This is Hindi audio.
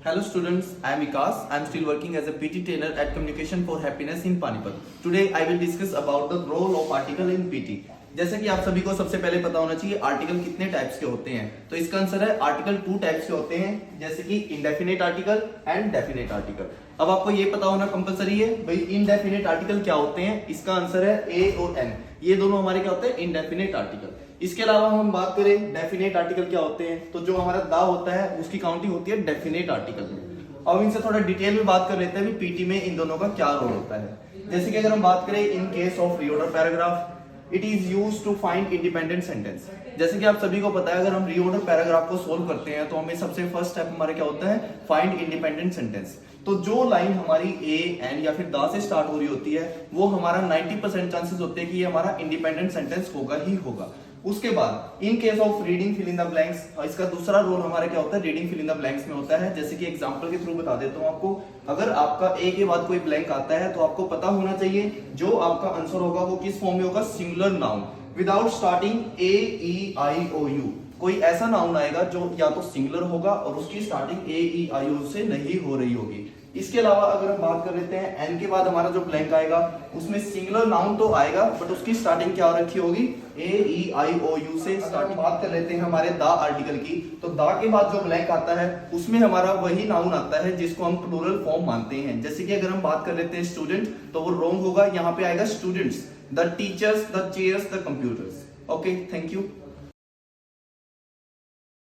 Hello students, I am Vikas. I am still working as a PT trainer at Communication for Happiness in Panipat. Today I will discuss about the role of article in PT. जैसे कि आप सभी को सबसे पहले पता होना चाहिए आर्टिकल कितने टाइप्स के होते हैं। तो इसका आंसर है आर्टिकल 2 टाइप्स के होते हैं, जैसे कि indefinite article and definite article. अब आपको ये पता होना कंपलसरी है भाई इंडेफिनेट आर्टिकल क्या होते हैं। इसका आंसर है ए और एन, ये दोनों हमारे क्या होते हैं इंडेफिनेट आर्टिकल। इसके अलावा हम बात करें डेफिनेट आर्टिकल क्या होते हैं, तो जो हमारा दा होता है उसकी काउंटिंग होती है डेफिनेट आर्टिकल में। अब इनसे थोड़ा डिटेल में बात कर लेते हैं पीटी में इन दोनों का क्या रोल होता है। जैसे कि अगर हम बात करें in case of reorder paragraph, it is used to find independent sentence. जैसे कि आप सभी को पता है अगर हम रीऑर्डर पैराग्राफ को सोल्व करते हैं तो हमें सबसे फर्स्ट स्टेप हमारा क्या होता है, फाइंड इंडिपेंडेंट सेंटेंस। तो जो लाइन हमारी ए एन या फिर दा से स्टार्ट हो रही होती है वो हमारा 90% चांसेस होते हैं कि ये हमारा इंडिपेंडेंट सेंटेंस होगा ही होगा। उसके बाद in case of reading fill in the blanks, इसका दूसरा रोल हमारा क्या होता है, reading fill in the blanks में होता है। जैसे कि एग्जांपल के थ्रू बता देता हूं आपको, अगर आपका ए के बाद कोई ब्लैंक आता है तो आपको पता होना चाहिए जो आपका आंसर होगा वो किस फॉर्म में होगा, singular noun without starting A E I O U. कोई ऐसा नाउन आएगा जो या तो सिंगुलर होगा और उसकी स्टार्टिंग ए ई आई ओ से नहीं हो रही होगी। इसके अलावा अगर हम बात कर लेते हैं एन के बाद हमारा जो ब्लैंक आएगा उसमें सिंगुलर नाउन तो आएगा बट उसकी स्टार्टिंग क्या हो रखी होगी, ए ई आई ओ यू से स्टार्टिंग। बात कर लेते हैं हमारे दा आर्टिकल की, तो दा के बाद जो ब्लैंक आता है उसमें हमारा वही नाउन आता है जिसको हम प्लूरल फॉर्म मानते हैं। जैसे कि अगर हम बात कर लेते हैं स्टूडेंट तो वो रॉन्ग होगा, यहाँ पे आएगा students, the teachers, the chairs, the computers. Okay, thank you.